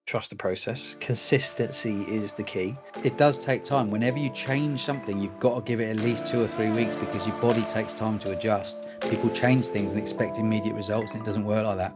trust the process. Consistency is the key. It does take time. Whenever you change something, you've got to give it at least 2 or 3 weeks because your body takes time to adjust. People change things and expect immediate results, and it doesn't work like that.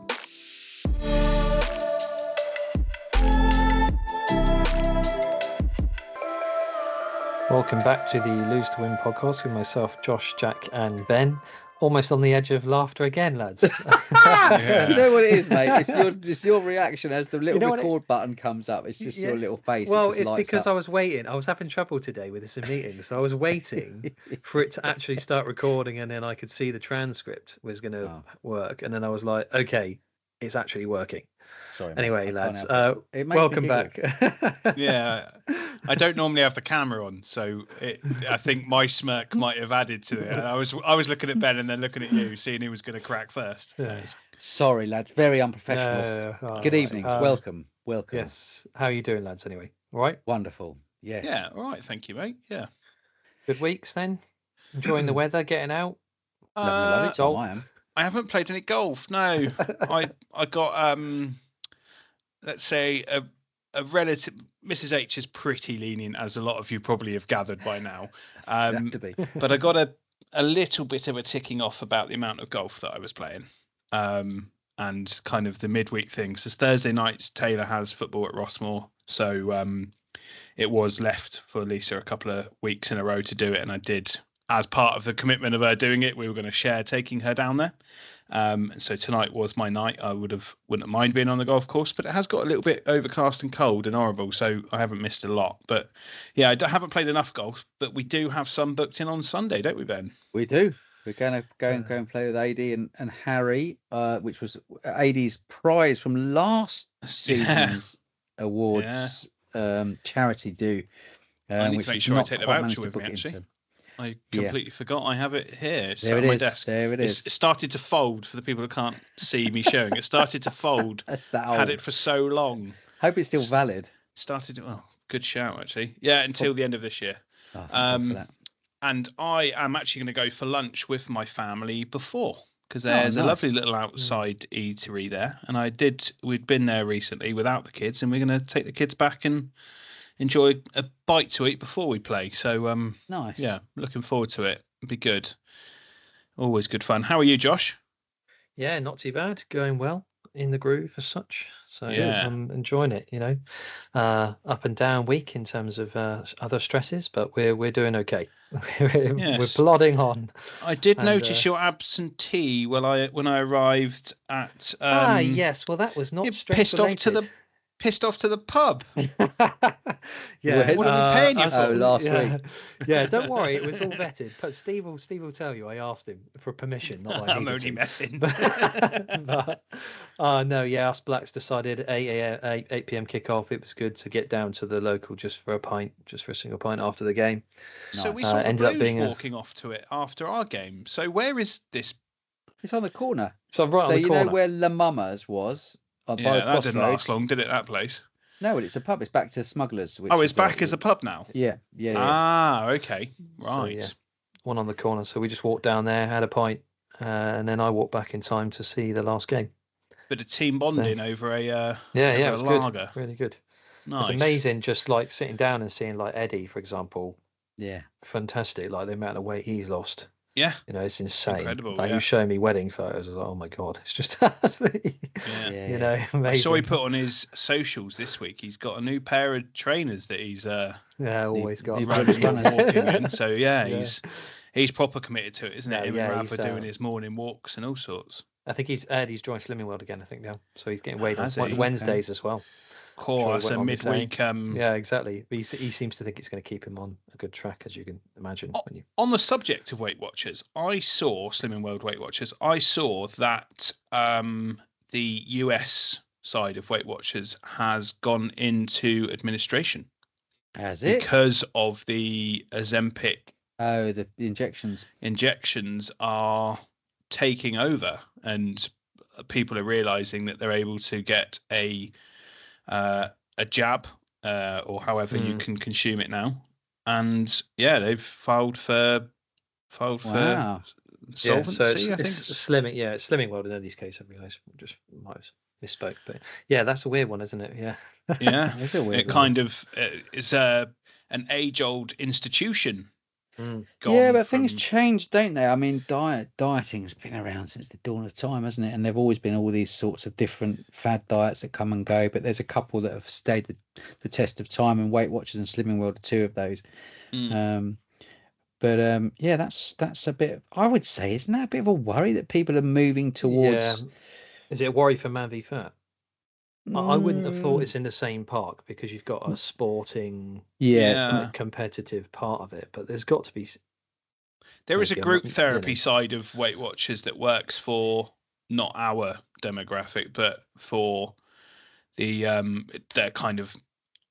Welcome back to the Lose to Win podcast with myself, Josh, Jack, and Ben. Almost on the edge of laughter again, lads. Yeah. Do you know what it is, mate? It's your reaction as the little record button comes up. It's just your little face. Well, it's because I was waiting. I was having trouble today with this meeting, so I was waiting for it to actually start recording, and then I could see the transcript was going to work, and then I was like, okay, it's actually working. Sorry. Anyway, lads, welcome back. Yeah, I don't normally have the camera on, so I think my smirk might have added to it. I was looking at Ben and then looking at you, seeing who was going to crack first. Yeah. Sorry, lads, very unprofessional. Good evening, welcome. Yes, how are you doing, lads? Anyway, all right. Wonderful. Yes. Yeah. All right. Thank you, mate. Yeah. Good weeks then. Enjoying the weather, getting out. I am. I haven't played any golf. No, I got let's say a relative. Mrs. H is pretty lenient, as a lot of you probably have gathered by now. Have to be. But I got a little bit of a ticking off about the amount of golf that I was playing, and kind of the midweek things. So Thursday nights, Taylor has football at Rossmore, so it was left for Lisa a couple of weeks in a row to do it, and I did. As part of the commitment of her doing it, we were going to share taking her down there. So tonight was my night. I wouldn't mind being on the golf course, but it has got a little bit overcast and cold and horrible, so I haven't missed a lot. But yeah, I haven't played enough golf, but we do have some booked in on Sunday, don't we, Ben? We do. We're going to go and play with AD and Harry, which was AD's prize from last season's awards charity do. I need to make sure I take the voucher with me, actually. I completely forgot I have it here. It's on my desk. There it is. It started to fold for the people who can't see me showing. It started to fold. That's that old. Had it for so long. Hope it's still valid. Good shout, actually. Yeah, until the end of this year. And I am actually going to go for lunch with my family before, because there's a lovely little outside eatery there. And we'd been there recently without the kids, and we're going to take the kids back and enjoy a bite to eat before we play. So nice. Yeah, looking forward to it. It'll be good. Always good fun. How are you, Josh? Yeah, not too bad. Going well, in the groove as such. So yeah, I'm enjoying it. Up and down week in terms of other stresses, but we're doing okay. We're plodding on. I did notice your absentee when I arrived at. Yes. Well, that was not stress related. Pissed off to the pub. Yeah, what are we paying you for? Last week. Yeah, don't worry, it was all vetted. But Steve will tell you. I asked him for permission. Not that I I'm only messing. But us Blacks decided 8 p.m. kickoff. It was good to get down to the local just for a single pint after the game. So we saw the Blues walking off to it after our game. So where is this? It's on the corner. So right on the corner. So you know where La Mama's was? That didn't last long, did it, that place? No, it's a pub. It's back to Smugglers. It's back as a pub now? Yeah. Okay. Right. So, one on the corner. So we just walked down there, had a pint, and then I walked back in time to see the last game. Bit of team bonding over a it was lager. Good. Really good. Nice. It's amazing just like sitting down and seeing like Eddie, for example. Yeah. Fantastic. Like the amount of weight he's lost. Yeah, it's insane. Incredible. Like you showing me wedding photos, I was like, oh my god, it's just amazing. I saw he put on his socials this week. He's got a new pair of trainers that he's always got walking in. So he's proper committed to it, isn't it? Him and Rafa doing his morning walks and all sorts. I think he's joined Slimming World again. I think now, so he's getting weighed on Wednesdays as well. Cool, that's a midweek. Yeah, exactly. He seems to think it's going to keep him on a good track, as you can imagine. On the subject of Weight Watchers, Slimming World Weight Watchers, I saw that the US side of Weight Watchers has gone into administration. Has it? Because of the Ozempic. Oh, the injections. Injections are taking over, and people are realizing that they're able to get a jab or however you can consume it now, and they've filed for solvency. So I think it's Slimming. Yeah, it's Slimming World in Eddie's case. I realise just might have misspoke. But yeah, that's a weird one, isn't it? Yeah. Yeah, It's a weird it one. kind of is an age-old institution. Yeah, but things change, don't they? I mean, dieting's been around since the dawn of time, hasn't it? And there've always been all these sorts of different fad diets that come and go. But there's a couple that have stayed the test of time, and Weight Watchers and Slimming World are two of those. Yeah, that's a bit. I would say, isn't that a bit of a worry that people are moving towards? Yeah. Is it a worry for Man v Fat? I wouldn't have thought it's in the same park because you've got a sporting, competitive part of it. But there's got to be. There is a group therapy side of Weight Watchers that works for not our demographic, but for the their kind of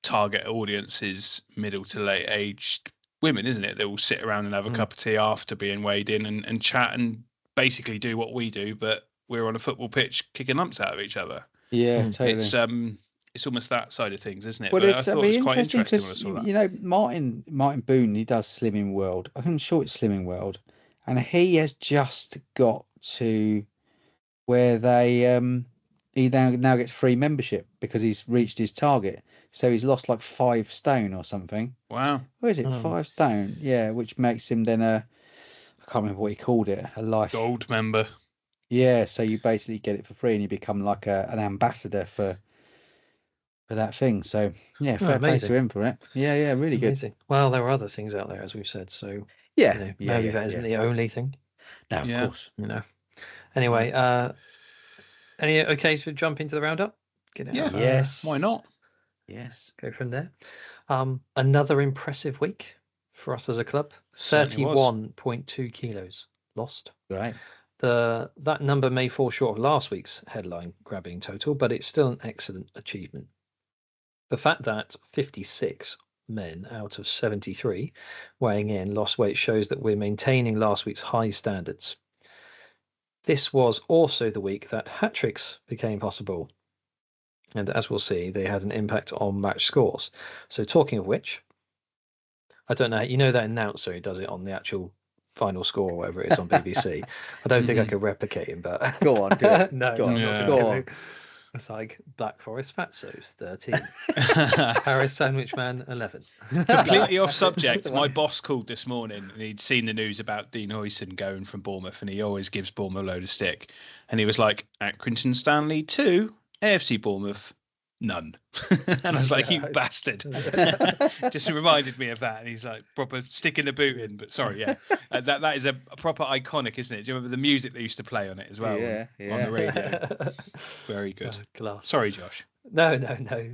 target audience is middle to late aged women, isn't it? They will sit around and have a cup of tea after being weighed in and chat and basically do what we do, but we're on a football pitch kicking lumps out of each other. Yeah, totally. It's almost that side of things, isn't it? Well, but I thought it was quite interesting when I saw that. You know, Martin Boone, he does Slimming World. I'm sure it's Slimming World, and he has just got to where they he now gets free membership because he's reached his target. So he's lost like 5 stone or something. Wow. Where is it? 5 stone. Yeah, which makes him then I can't remember what he called it. A life gold member. Yeah, so you basically get it for free and you become like an ambassador for that thing. So yeah, fair play to him for it. Yeah, really good. Well, there are other things out there, as we've said. So maybe that isn't the only thing. No, of course. Anyway, any okay to jump into the roundup? Get it out. Yes. Why not? Yes. Go from there. Another impressive week for us as a club. 31.2 kilos lost. Right. That number may fall short of last week's headline grabbing total, but it's still an excellent achievement. The fact that 56 men out of 73 weighing in lost weight shows that we're maintaining last week's high standards. This was also the week that hat-tricks became possible. And as we'll see, they had an impact on match scores. So talking of which, I don't know, you know that announcer who does it on the actual final score or whatever it is on BBC. I don't think I could replicate him, but go on, do it. No, go on. It's like Black Forest Fatsos 13, Paris Sandwich Man 11. Completely off subject. My boss called this morning and he'd seen the news about Dean Huyson going from Bournemouth, and he always gives Bournemouth a load of stick. And he was like, Accrington Stanley 2, AFC Bournemouth none. And I was like, you bastard. Just reminded me of that. And he's like, proper sticking the boot in. But sorry, that is a proper iconic, isn't it? Do you remember the music they used to play on it as well? Yeah. On the radio. Very good. Glass. Sorry, Josh. No.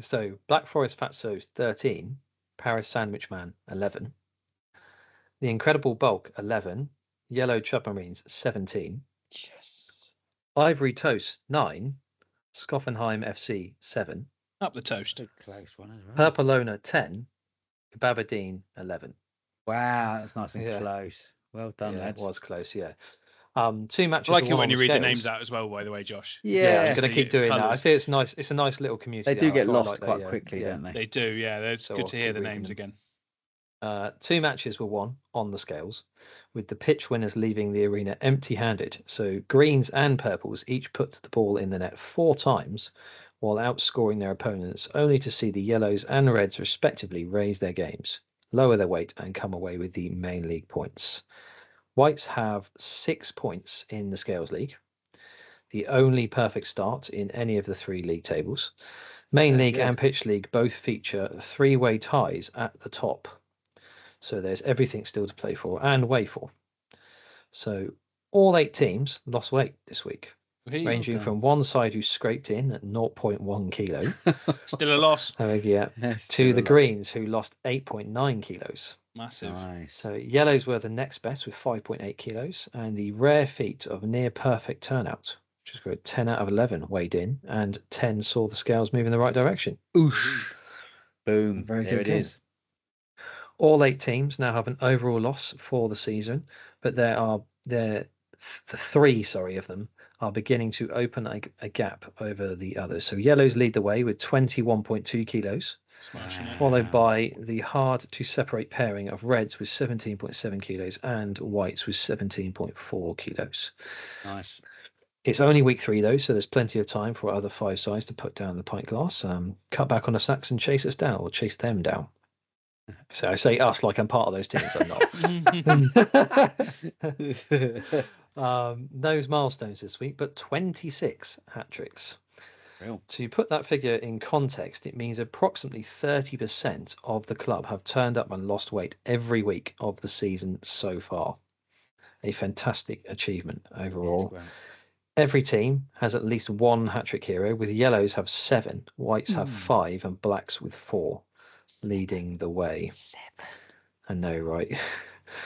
So Black Forest Fatsos 13, Paris Sandwich Man 11, The Incredible Bulk 11, Yellow Submarines 17, yes, Ivory Toast 9, Skoffenheim FC 7. Up the toast. a close one as well. Purpelona 10, Kebabadine 11. Wow, that's nice and close. Well done, lads. It was close, 2 matches. I like it when you read the names out as well, by the way, Josh. Yeah, I'm going to keep doing that. I think it's nice. It's a nice little community. They do get lost quite quickly, don't they? They do, yeah. It's good to hear the names again. 2 matches were won on the scales, with the pitch winners leaving the arena empty-handed. So greens and purples each put the ball in the net 4 times, while outscoring their opponents, only to see the yellows and reds respectively raise their games, lower their weight, and come away with the main league points. Whites have 6 points in the Scales League, the only perfect start in any of the 3 league tables. Main League and Pitch League both feature 3-way ties at the top. So there's everything still to play for and weigh for. So all 8 teams lost weight this week, ranging from one side who scraped in at 0.1 kilo. Still a loss. To the Greens who lost 8.9 kilos. Massive. Nice. So yellows were the next best with 5.8 kilos, and the rare feat of near perfect turnout, which is good. 10 out of 11 weighed in, and 10 saw the scales move in the right direction. Oosh. Boom. Very there good. It is. All 8 teams now have an overall loss for the season, but the 3 of them are beginning to open a gap over the others. So yellows lead the way with 21.2 kilos, followed by the hard to separate pairing of reds with 17.7 kilos and whites with 17.4 kilos. Nice. It's only week 3 though, so there's plenty of time for other 5 sides to put down the pint glass, cut back on the sacks and chase us down, or chase them down. So I say us like I'm part of those teams. I'm not. Those milestones this week, but 26 hat-tricks. Real. To put that figure in context, it means approximately 30% of the club have turned up and lost weight every week of the season so far. A fantastic achievement overall. Yes, Every team has at least one hat-trick hero, with yellows have 7, whites have 5, and blacks with 4, leading the way. 7. I know, right?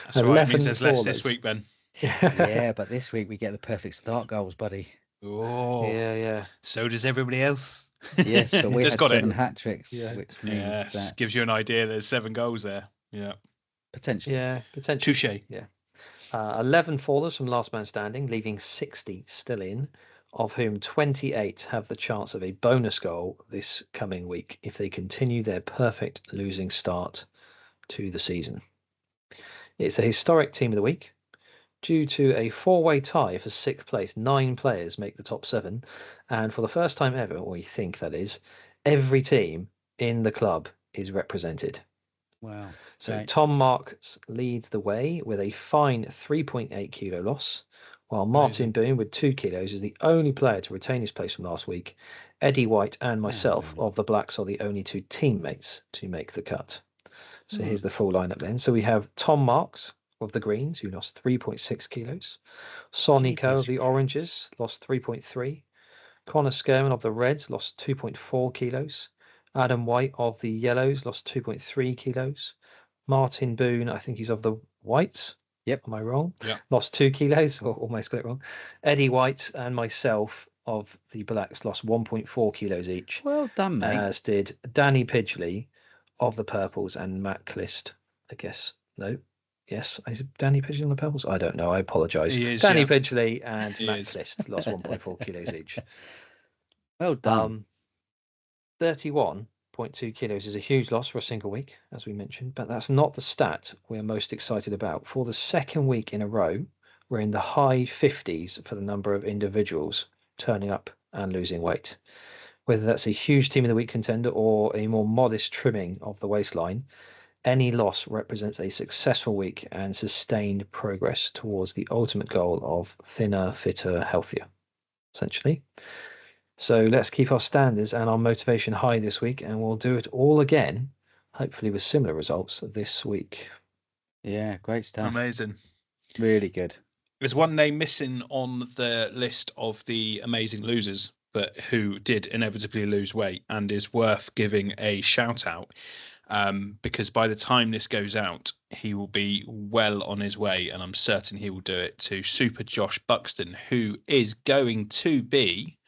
That's all right. It means there's less this week, Ben. Yeah, but this week we get the perfect start goals, buddy. Oh, yeah. So does everybody else. Yes, but we Just had got 7 it. hat-tricks, which means that gives you an idea. There's 7 goals there. Yeah. potentially. Yeah, potentially. Touche. Yeah. 11 fallers from last man standing, leaving 60 still in, of whom 28 have the chance of a bonus goal this coming week if they continue their perfect losing start to the season. It's a historic team of the week. Due to a 4-way tie for 6th place, 9 players make the top 7, and for the first time ever, or we think that is, every team in the club is represented. Wow. So Okay. Tom Marks leads the way with a fine 3.8 kilo loss, while Martin Boone with 2 kilos is the only player to retain his place from last week. Eddie White and myself of the Blacks are the only 2 teammates to make the cut. So here's the full lineup then. So we have Tom Marks of the Greens, who lost 3.6 kilos. Sonny Coe of the Oranges lost 3.3. Connor Skerman of the Reds lost 2.4 kilos. Adam White of the Yellows lost 2.3 kilos. Martin Boone, I think he's of the Whites. Yep. Am I wrong? Yeah. Lost 2 kilos, or almost got it wrong. Eddie White and myself of the Blacks lost 1.4 kilos each. Well done, mate. As did Danny Pidgley of the Purples and Matt Clist, I guess. No. Yes, is it Danny Pidgley on the Purples? I don't know. I apologise. Danny Pidgley and Matt Clist lost 1.4 kilos each. Well done. 31.2 kilos is a huge loss for a single week, as we mentioned, but that's not the stat we're most excited about. For the second week in a row, we're in the high 50s for the number of individuals turning up and losing weight. Whether that's a huge team of the week contender or a more modest trimming of the waistline, any loss represents a successful week and sustained progress towards the ultimate goal of thinner, fitter, healthier, essentially. So let's keep our standards and our motivation high this week, and we'll do it all again, hopefully with similar results this week. Yeah, great stuff. Amazing. Really good. There's one name missing on the list of the amazing losers, but who did inevitably lose weight and is worth giving a shout out. Because by the time this goes out, he will be well on his way, and I'm certain he will do it, to Super Josh Buxton, who is going to be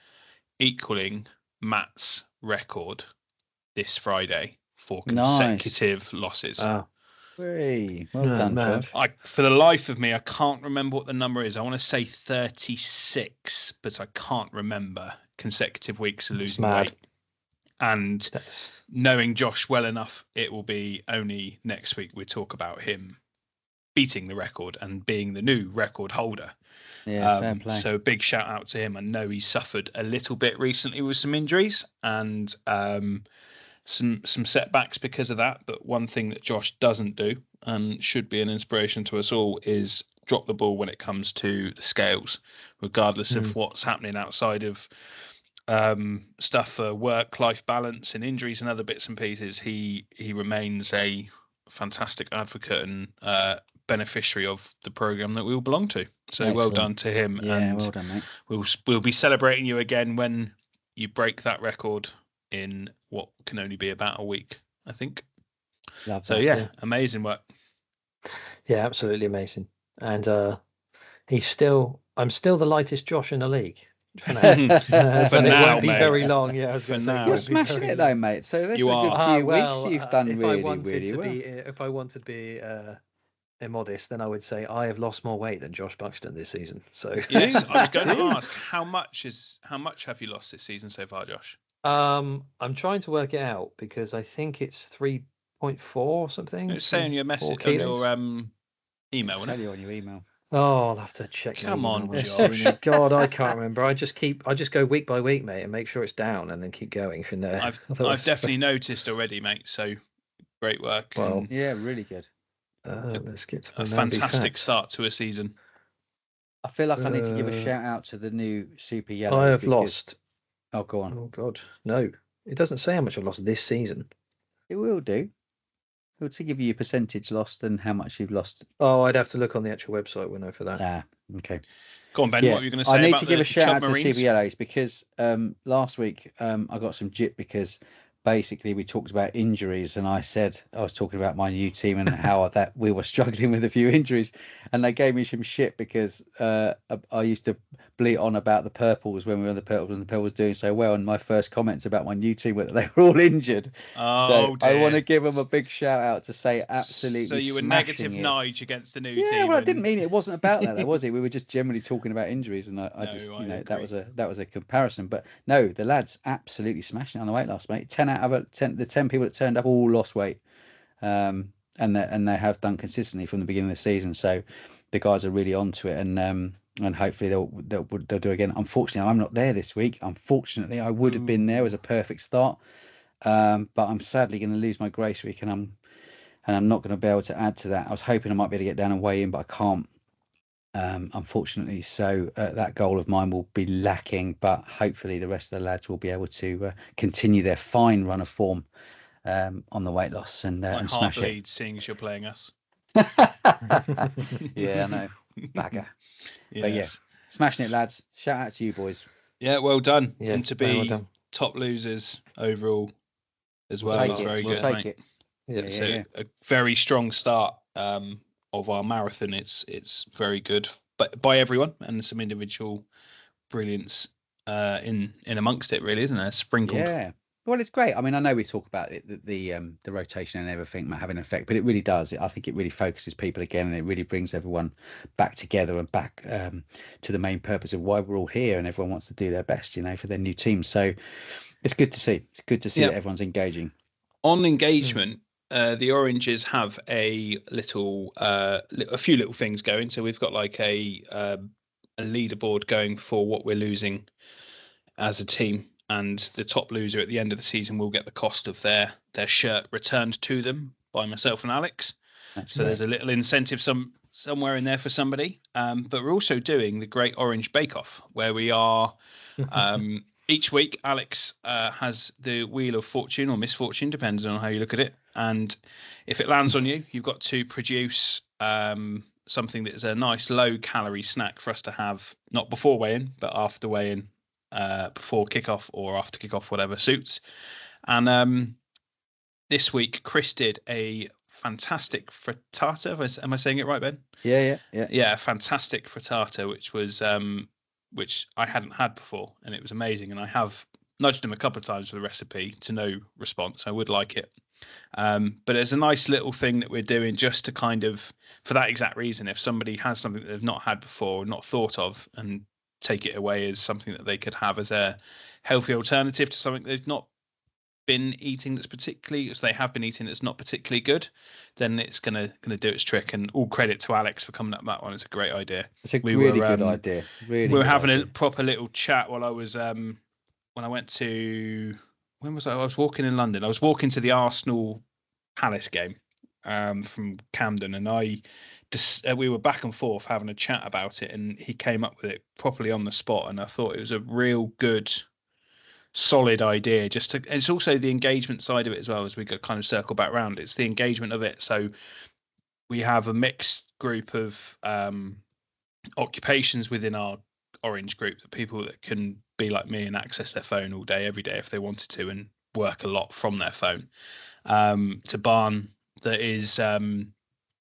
equaling Matt's record this Friday for consecutive losses. Well done, Josh. For the life of me, I can't remember what the number is. I want to say 36, but I can't remember consecutive weeks of losing weight. And knowing Josh well enough, it will be only next week we talk about him beating the record and being the new record holder. Yeah, fair play. So big shout out to him. I know he suffered a little bit recently with some injuries and some setbacks because of that. But one thing that Josh doesn't do and should be an inspiration to us all is drop the ball when it comes to the scales, regardless of what's happening outside of stuff for work-life balance and injuries and other bits and pieces. He remains a fantastic advocate and beneficiary of the program that we all belong to. So Excellent. Well done to him. Yeah, and well done, mate. We'll be celebrating you again when you break that record in what can only be about a week, I think. Love so that, yeah, amazing work. Yeah, absolutely amazing. And I'm still the lightest Josh in the league. For now, but it won't be very long. Yeah, I was going to say you're smashing it though, mate. So that's a good few weeks you've done really well. If I wanted to be immodest, then I would say I have lost more weight than Josh Buxton this season. So yes, I was going to ask how much have you lost this season so far, Josh? I'm trying to work it out because I think it's 3.4 or something. It's saying your message on your email. I'll tell you on your email. Oh, I'll have to check. Come on, my Josh. email. God, I can't remember. I just go week by week, mate, and make sure it's down, and then keep going from there. I've definitely noticed already, mate. So great work. Well, yeah, really good. Let's get to a fantastic start to a season. I feel like I need to give a shout out to the new Super Yellows. I have lost. Oh, go on. Oh God, no! It doesn't say how much I've lost this season. It will do. It will give you your percentage lost and how much you've lost. Oh, I'd have to look on the actual website window for that. Ah, okay. Go on, Ben. What were you going to say? I need about to give a shout out Marines? to the Super Yellows because last week I got some jip because basically we talked about injuries and I said I was talking about my new team and how that we were struggling with a few injuries, and they gave me some shit because I used to bleat on about the Purples when we were on the Purples and the Purples doing so well, and my first comments about my new team were that they were all injured. Oh, so I want to give them a big shout out to say absolutely. So you were negative Nige against the new team. Yeah, well, I didn't mean it wasn't about that, was it? We were just generally talking about injuries, and I just that was a comparison. But no, the lads absolutely smashing it on the weight loss, mate. 10 out of 10, the 10 people that turned up all lost weight, and they have done consistently from the beginning of the season. So the guys are really onto it, and hopefully they'll do again. Unfortunately, I'm not there this week. Unfortunately, I would have been there. It was a perfect start, but I'm sadly going to lose my Grace week, and I'm not going to be able to add to that. I was hoping I might be able to get down and weigh in, but I can't. Unfortunately, so that goal of mine will be lacking, but hopefully the rest of the lads will be able to continue their fine run of form on the weight loss and smash it. Seeing as you're playing us. Yeah, I know, bagger. Yes. But yeah, smashing it, lads. Shout out to you boys. Yeah, well done. Yeah, and to be well top losers overall as well. We'll It's very we'll good. take mate. it. Yeah. So a very strong start of our marathon. It's very good, but by everyone, and some individual brilliance in amongst it, really, isn't there? Sprinkled. Yeah. Well, it's great. I mean, I know we talk about it, the rotation and everything might have an effect, but it really does. I think it really focuses people again, and it really brings everyone back together and back to the main purpose of why we're all here, and everyone wants to do their best, for their new team. So it's good to see. It's good to see that everyone's engaging. On engagement, the Oranges have a few little things going. So we've got like a leaderboard going for what we're losing as a team, and the top loser at the end of the season will get the cost of their shirt returned to them by myself and Alex. That's so great. There's a little incentive somewhere in there for somebody. But we're also doing the Great Orange Bake Off, where we are each week Alex has the Wheel of Fortune or Misfortune, depends on how you look at it. And if it lands on you, you've got to produce something that is a nice low calorie snack for us to have, not before weigh-in, but after weigh-in, before kickoff or after kickoff, whatever suits. And this week, Chris did a fantastic frittata. Am I saying it right, Ben? Yeah, fantastic frittata, which I hadn't had before, and it was amazing. And I have nudged him a couple of times for the recipe to no response. I would like it. But it's a nice little thing that we're doing just to kind of, for that exact reason, if somebody has something that they've not had before, not thought of, and take it away as something that they could have as a healthy alternative to something they've not been eating that's particularly, so they have been eating that's not particularly good, then it's gonna do its trick. And all credit to Alex for coming up with that one. It's a great idea. It's a really good idea. Really, we were having a proper little chat while I was when I went to, when was I was walking in London. I was walking to the Arsenal Palace game from Camden, and we were back and forth having a chat about it, and he came up with it properly on the spot, and I thought it was a real good, solid idea. And it's also the engagement side of it as well, as we could kind of circle back around. It's the engagement of it. So we have a mixed group of occupations within our Orange group, the people that can be like me and access their phone all day, every day if they wanted to, and work a lot from their phone. To Barn, that is, I'm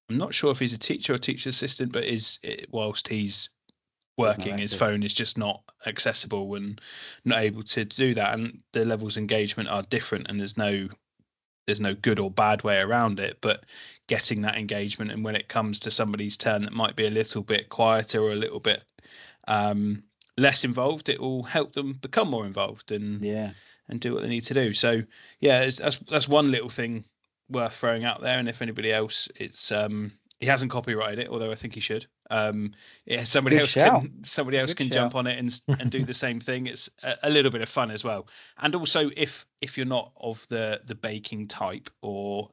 not sure if he's a teacher or teacher assistant, but whilst he's working, his phone is just not accessible and not able to do that. And the levels of engagement are different, and there's no good or bad way around it. But getting that engagement, and when it comes to somebody's turn that might be a little bit quieter or a little bit less involved, it will help them become more involved and do what they need to do. So yeah, that's one little thing worth throwing out there. And if anybody else, it's He hasn't copyrighted it, although I think he should. Somebody Good else shout. can jump on it and do the same thing. It's a little bit of fun as well. And also, if you're not of the baking type or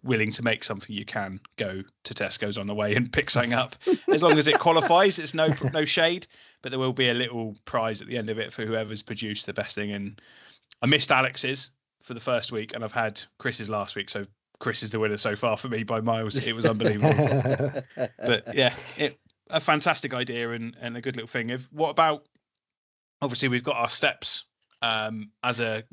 willing to make something, you can go to Tesco's on the way and pick something up. As long as it qualifies, it's no shade, but there will be a little prize at the end of it for whoever's produced the best thing. And I missed Alex's for the first week, and I've had Chris's last week, so Chris is the winner so far for me by miles. It was unbelievable. But yeah, a fantastic idea and a good little thing. What about, obviously we've got our steps as a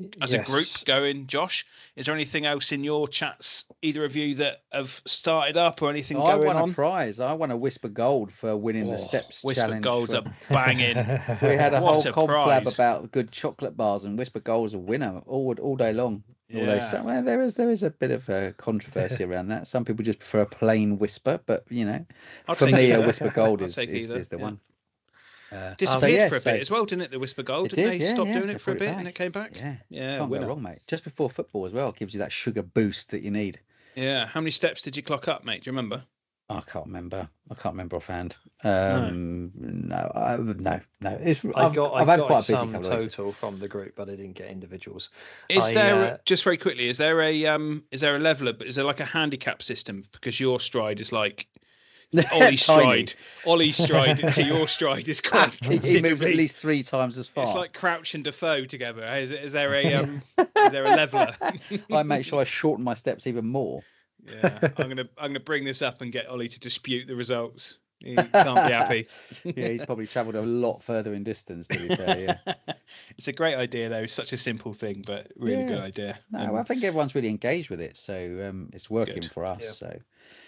group going. Josh, is there anything else in your chats, either of you, that have started up or anything going on? I won a prize. I won a Whisper Gold for winning the steps Whisper challenge. Gold's a banging. We had a whole conflab about good chocolate bars, and Whisper Gold's a winner all day long. Yeah. Well, there is a bit of a controversy around that. Some people just prefer a plain Whisper, but for me, a Whisper Gold is the one. Disappeared for a bit as well, didn't it? The Whisper Gold, didn't they stop doing it for a bit and it came back? Yeah. Can't go wrong, mate. Just before football as well, it gives you that sugar boost that you need. Yeah. How many steps did you clock up, mate? Do you remember? I can't remember offhand. No. I've had quite a busy couple of weeks. Total from the group, but I didn't get individuals. Just very quickly? Is there a leveler? But is there like a handicap system? Because your stride is like Ollie's stride. Ollie's stride to your stride is quite he moves at least 3 times as far. It's like Crouch and Defoe together. Is there a leveler? I make sure I shorten my steps even more. Yeah, I'm gonna bring this up and get Ollie to dispute the results. He can't be happy. Yeah, he's probably travelled a lot further in distance, to be fair. Yeah. It's a great idea though, such a simple thing, but really good idea. No, I think everyone's really engaged with it, so it's working for us. Yeah. So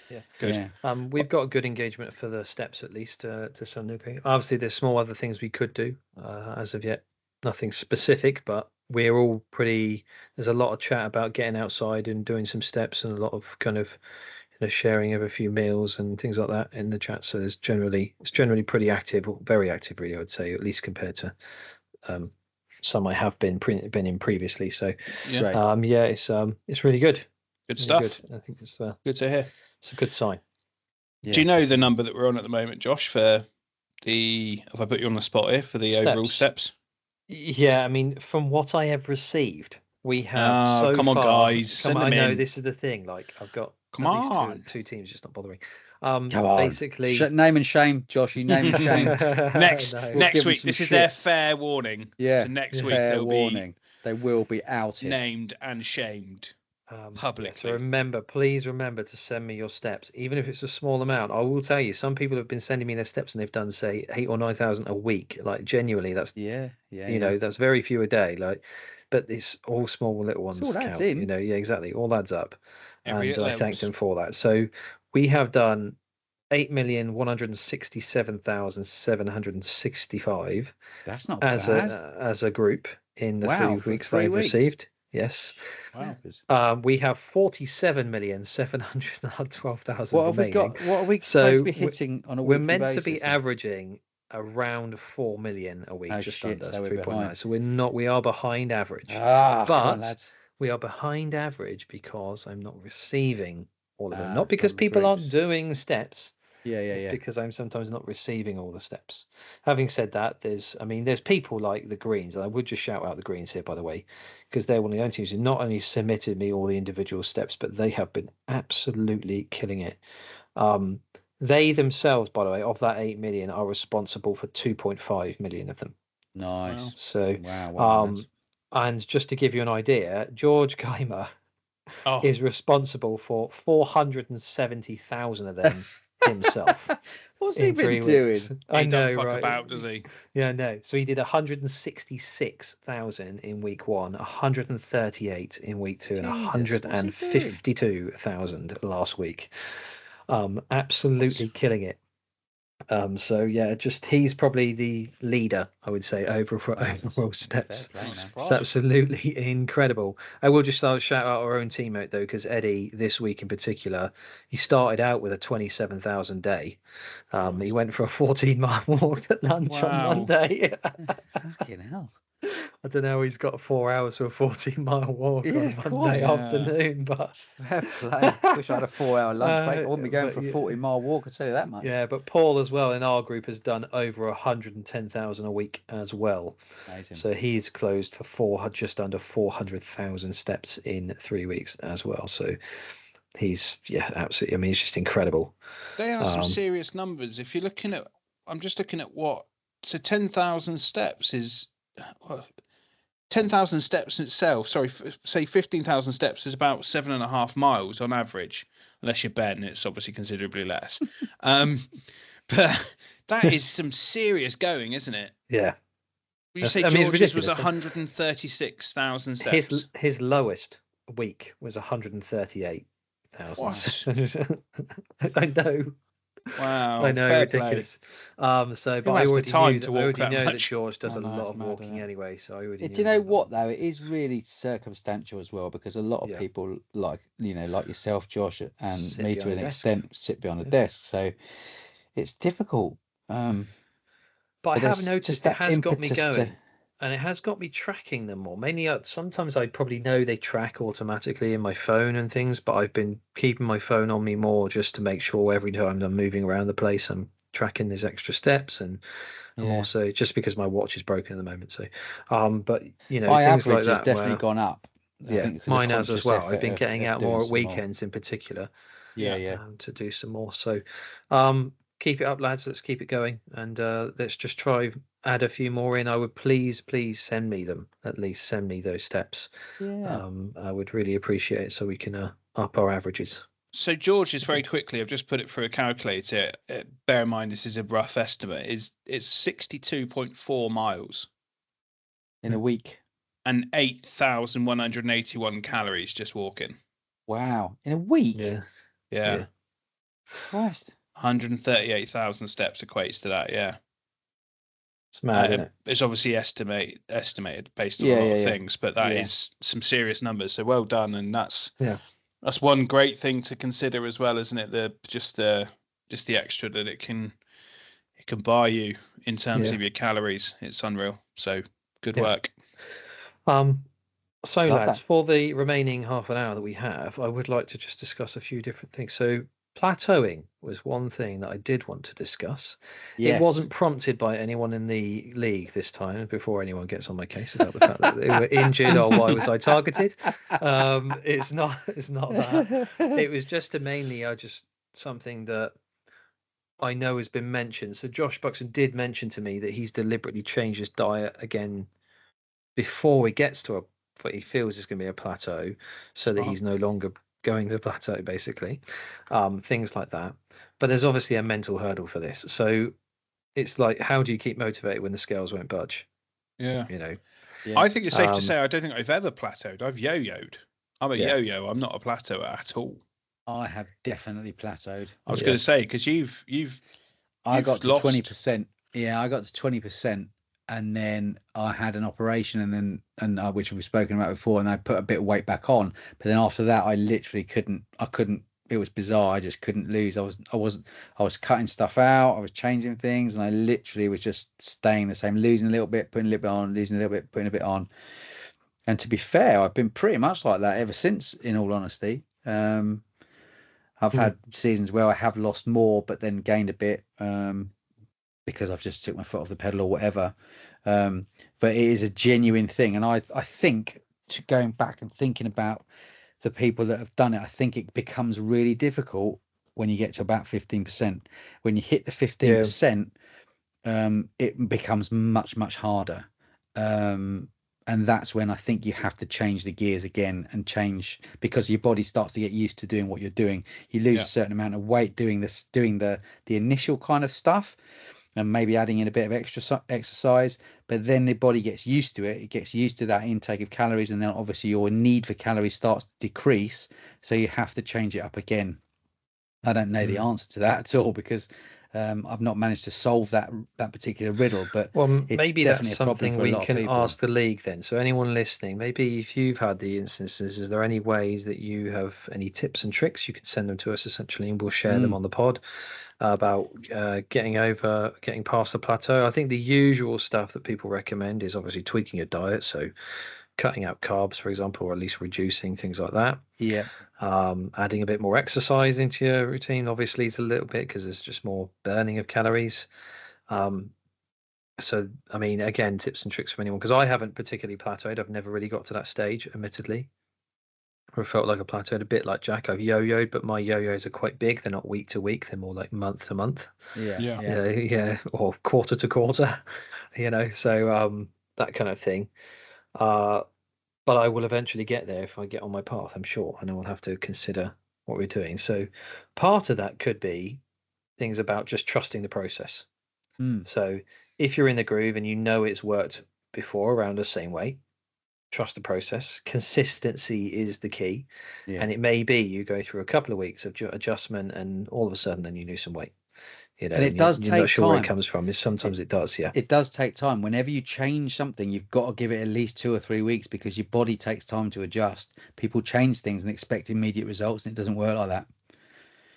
yeah, good. Yeah. We've got good engagement for the steps, at least to some degree. Obviously, there's small other things we could do. As of yet, nothing specific, but we're all pretty. There's a lot of chat about getting outside and doing some steps, and a lot of kind of sharing of a few meals and things like that in the chat. So it's generally pretty active, or very active, really. I would say, at least compared to some I have been in previously. So it's really good. Good stuff. Good. I think it's good to hear. It's a good sign. Yeah. Do you know the number that we're on at the moment, Josh? For if I put you on the spot here for the overall steps. Yeah, I mean, from what I have received, we have come on, guys. I know this is the thing. Like, I've got two teams just not bothering. Come on. Basically, name and shame, Josh. You name and shame. Next week, this is their fair warning. Yeah. So next week they'll be. They will be outed, named and shamed publicly. So please remember to send me your steps, even if it's a small amount. I will tell you, some people have been sending me their steps and they've done, say, 8,000 or 9,000 a week. Like, genuinely, that's that's very few a day. Like, but it's all small little ones count. Exactly, all adds up. And I thank them for that. So we have done 8,167,765. That's not bad. As a group in the 3 weeks they've received. Yes. Wow. We have 47,712,000 What have we got? What are we supposed to be hitting on a weekly basis? We're meant to be averaging around 4 million a week, under 3.9. So we are behind average. But we are behind average because I'm not receiving all of them. Not because people aren't doing steps. It's because I'm sometimes not receiving all the steps. Having said that, there's people like the Greens, and I would just shout out the Greens here, by the way, because they're one of the only teams who not only submitted me all the individual steps, but they have been absolutely killing it. They themselves, by the way, of that 8 million, are responsible for 2.5 million of them. Nice. Wow. So, and just to give you an idea, George Geimer is responsible for 470,000 of them himself. What's he been doing? I know, don't fuck right? About, does he? Yeah, no. So he did 166,000 in week 1, 138 in week 2, and 152,000 last week. Absolutely killing it. He's probably the leader, I would say, overall steps. It's absolutely incredible. I will just shout out our own teammate though, because Eddie this week in particular, he started out with a 27,000 day. He went for a 14-mile walk at lunch on Monday. Fucking hell. I don't know how he's got 4 hours for a 14-mile walk on a Monday afternoon, but fair play. Wish I had a 4-hour lunch break. I wouldn't be going for a 40-mile walk, I'll tell you that much. Yeah, but Paul as well in our group has done over 110,000 a week as well. Amazing. So he's closed for just under 400,000 steps in 3 weeks as well. So he's absolutely. I mean, he's just incredible. They are some serious numbers. If you're looking at, I'm just looking at what. So 10,000 steps is. 10,000 steps itself, say 15,000 steps is about 7.5 miles on average, unless you're Ben, it's obviously considerably less. But that is some serious going, isn't it? Yeah. You say George's was 136,000 steps. His lowest week was 138,000. I know. Wow, I know, ridiculous. So, but I already know that George does a lot of walking anyway. So I already. Do you know what though? It is really circumstantial as well, because a lot of people like yourself, Josh, and me to an extent sit behind a desk. So it's difficult. But I have noticed it has got me going. And it has got me tracking them more. Mainly, sometimes I probably know they track automatically in my phone and things, but I've been keeping my phone on me more just to make sure every time I'm moving around the place, I'm tracking these extra steps, and also just because my watch is broken at the moment. So, but my things average like that has definitely gone up. I think mine has as well. I've been getting out more at weekends in particular. To do some more. So, keep it up, lads. Let's keep it going, and let's just try add a few more in. I would please send me them. At least send me those steps. I would really appreciate it, so we can up our averages. So George is very quickly. I've just put it through a calculator. Bear in mind this is a rough estimate. It's 62.4 miles in a week, and 8,181 calories just walking. Wow, in a week. Yeah. Christ. 138,000 steps equates to that. Yeah. It's mad, isn't it? It's obviously estimated based on a lot of things, but that is some serious numbers. So well done, and that's one great thing to consider as well, isn't it? Just the extra that it can buy you in terms of your calories. It's unreal. So good work. So lads, for the remaining half an hour that we have, I would like to just discuss a few different things. So plateauing was one thing that I did want to discuss. It wasn't prompted by anyone in the league this time, before anyone gets on my case about the fact that they were injured or why was I targeted. It's not that. It was just mainly something that I know has been mentioned. So Josh Buxton did mention to me that he's deliberately changed his diet again before he gets to what he feels is going to be a plateau, so that he's no longer going to plateau, basically. Things like that. But there's obviously a mental hurdle for this. So it's like, how do you keep motivated when the scales won't budge? I think it's safe to say I don't think I've ever plateaued. I've yo-yoed. I'm a yo-yo. I'm not a plateauer at all. I have definitely plateaued. I was going to say, because I got to 20%. Yeah, I got to 20%. And then I had an operation, and which we've spoken about before, and I put a bit of weight back on. But then after that, I literally couldn't. It was bizarre. I just couldn't lose. I was cutting stuff out. I was changing things, and I literally was just staying the same, losing a little bit, putting a little bit on, losing a little bit, putting a bit on. And to be fair, I've been pretty much like that ever since. In all honesty, I've had seasons where I have lost more, but then gained a bit. Because I've just took my foot off the pedal or whatever. But it is a genuine thing. And I think, going back and thinking about the people that have done it, I think it becomes really difficult when you get to about 15%. When you hit the 15%, it becomes much, much harder. And that's when I think you have to change the gears again and change, because your body starts to get used to doing what you're doing. You lose a certain amount of weight doing the initial kind of stuff, and maybe adding in a bit of extra exercise, but then the body gets used to it. It gets used to that intake of calories, and then obviously your need for calories starts to decrease, so you have to change it up again. I don't know the answer to that at all, because I've not managed to solve that particular riddle, but Well, it's maybe definitely that's a problem something for a we lot of can people. ask the league then. So anyone listening, maybe if you've had the instances, is there any ways that you have any tips and tricks? You can send them to us essentially, and we'll share them on the pod about getting past the plateau. I think the usual stuff that people recommend is obviously tweaking your diet, so cutting out carbs, for example, or at least reducing things like that. Yeah. Adding a bit more exercise into your routine, obviously, is a little bit because there's just more burning of calories. So, I mean, again, tips and tricks from anyone, because I haven't particularly plateaued. I've never really got to that stage, admittedly. I felt like I plateaued a bit like Jack. I've yo-yoed, but my yo-yos are quite big. They're not week to week. They're more like month to month. Yeah. Or quarter to quarter, so that kind of thing. But I will eventually get there if I get on my path, I'm sure, and I will have to consider what we're doing. So part of that could be things about just trusting the process. So if you're in the groove and you know it's worked before around the same way, trust the process. Consistency is the key. Yeah. And it may be you go through a couple of weeks of adjustment and all of a sudden then you lose some weight. And it does take you're not sure time. where it comes from. Sometimes it does, yeah. It does take time. Whenever you change something, you've got to give it at least 2 or 3 weeks because your body takes time to adjust. People change things and expect immediate results, and it doesn't work like that.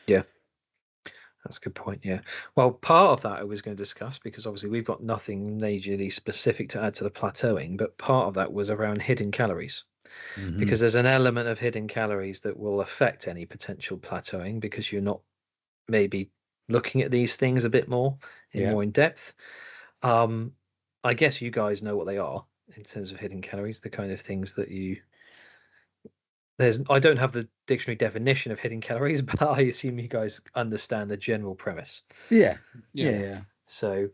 Yeah. That's a good point, yeah. Well, part of that I was going to discuss, because obviously we've got nothing majorly specific to add to the plateauing, but part of that was around hidden calories. Because there's an element of hidden calories that will affect any potential plateauing because you're not maybe looking at these things a bit more in depth. I guess you guys know what they are in terms of hidden calories, the kind of things that I don't have the dictionary definition of hidden calories, but I assume you guys understand the general premise. Yeah. So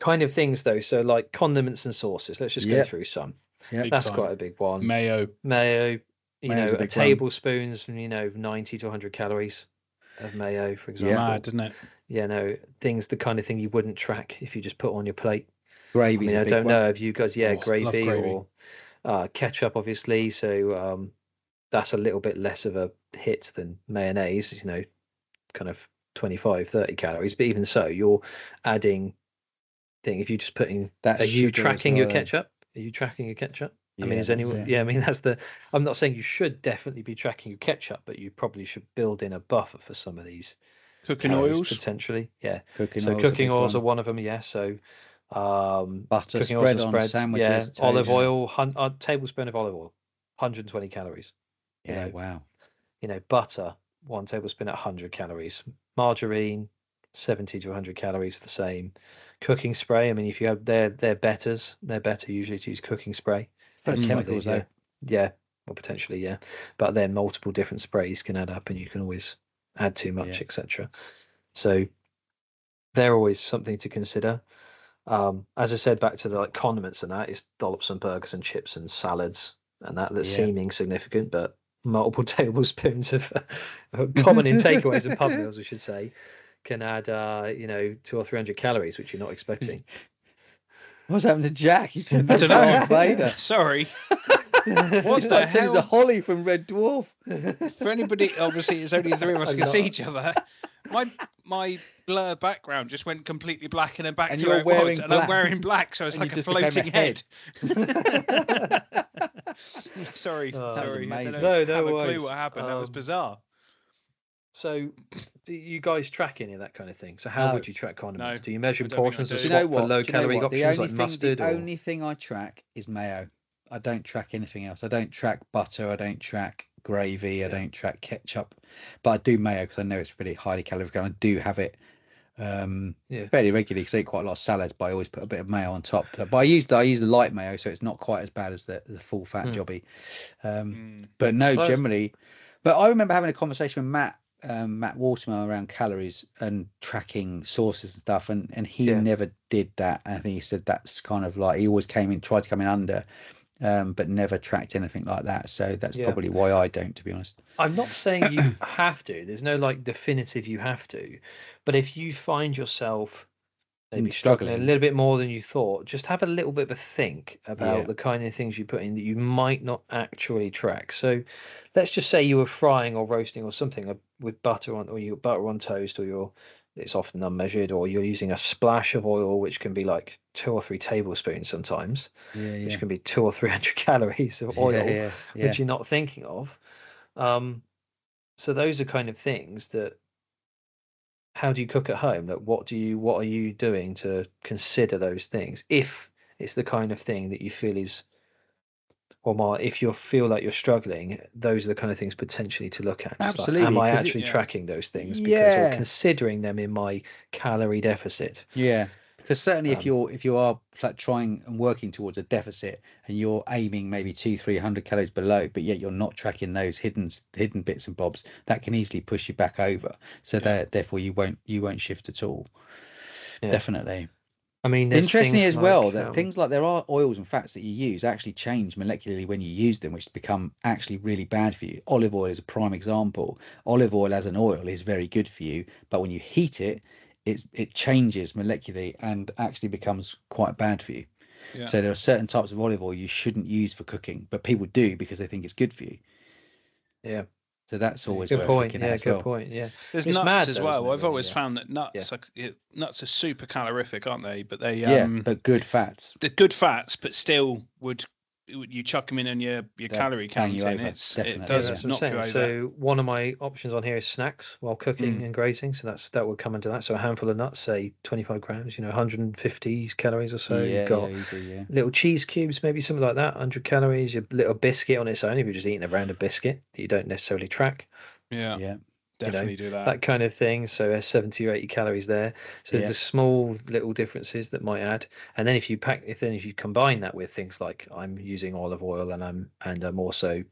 kind of things though, so like condiments and sauces, let's just go through some. That's quite a big one. Mayo, a tablespoons from 90 to 100 calories of mayo, for example. Mad, isn't it? The kind of thing you wouldn't track if you just put on your plate. Gravy. I don't know if you guys gravy or ketchup, obviously, so that's a little bit less of a hit than mayonnaise, kind of 25-30 calories, but even so you're adding if you're just putting that. Are you tracking your ketchup? I mean, is anyone? Yeah, I mean, I'm not saying you should definitely be tracking your ketchup, but you probably should build in a buffer for some of these cooking oils potentially. Yeah, cooking oils are one of them. Yeah, so butter, cooking spread oils and on spreads, sandwiches, olive oil, a tablespoon of olive oil, 120 calories. Wow. Butter, 1 tablespoon at 100 calories. Margarine, 70 to 100 calories for the same. Cooking spray, I mean, if you have they're better usually to use cooking spray. For the chemicals, though. Yeah, well, potentially, yeah. But then multiple different sprays can add up, and you can always add too much, etc. So they're always something to consider. As I said, back to the condiments and that, is dollops and burgers and chips and salads and that's seeming significant, but multiple tablespoons of common in takeaways and pub meals, we should say, can add 200 or 300 calories, which you're not expecting. What's happened to Jack? He's turned I don't know. Vader. Sorry. What the hell? He's a Holly from Red Dwarf. For anybody, obviously, it's only the three of us can see each other. My blur background just went completely black and then back to where it was, and I'm wearing black, so it's like a floating head. Sorry. I don't have a clue what happened. That was bizarre. So, do you guys track any of that kind of thing? So, how would you track condiments? Do you measure portions or for low calorie options like mustard? The only thing I track is mayo. I don't track anything else. I don't track butter. I don't track gravy. I don't track ketchup. But I do mayo because I know it's really highly caloric, and I do have it fairly regularly because I eat quite a lot of salads, but I always put a bit of mayo on top. But I use the light mayo, so it's not quite as bad as the full fat jobby. But no, generally. But I remember having a conversation with Matt Waterman around calories and tracking sources and stuff, and he never did that. I think he said that's kind of like he always tried to come in under, but never tracked anything like that. So that's probably why I don't, to be honest. I'm not saying you have to. There's no definitive you have to, but if you find yourself maybe struggling a little bit more than you thought, just have a little bit of a think about the kind of things you put in that you might not actually track. So let's just say you were frying or roasting or something with butter on, or your butter on toast, or your it's often unmeasured, or you're using a splash of oil, which can be like 2 or 3 tablespoons sometimes, which can be 200 or 300 calories of oil, which you're not thinking of. So those are kind of things that, how do you cook at home? Like, what are you doing to consider those things? If it's the kind of thing that you feel is, or if you feel like you're struggling, those are the kind of things potentially to look at. Just Absolutely. like, am I actually tracking those things or considering them in my calorie deficit? Yeah. Because certainly if you are trying and working towards a deficit and you're aiming maybe 200-300 calories below, but yet you're not tracking those hidden bits and bobs, that can easily push you back over. So therefore you won't shift at all. Yeah. Definitely. I mean, interestingly as well, that things like there are oils and fats that you use actually change molecularly when you use them, which become actually really bad for you. Olive oil is a prime example. Olive oil as an oil is very good for you, but when you heat it, it changes molecularly and actually becomes quite bad for you. Yeah. So there are certain types of olive oil you shouldn't use for cooking, but people do because they think it's good for you. Yeah. So that's always good worth point. looking at as good well. point. Yeah, there's nuts as well. I've always found that nuts are super calorific, aren't they? But they but good fats. They're good fats, but still would you chuck them in on your calorie count, and it does knock you over. So one of my options on here is snacks while cooking and grazing. So that would come into that. So a handful of nuts, say 25 grams, 150 calories or so. You've got little cheese cubes, maybe something like that, 100 calories. Your little biscuit on its own, if you're just eating a round of biscuit that you don't necessarily track. Yeah. Definitely do that. That kind of thing. So 70 or 80 calories there. So there's the small little differences that might add. And then if you combine that with things like I'm using olive oil and I'm also,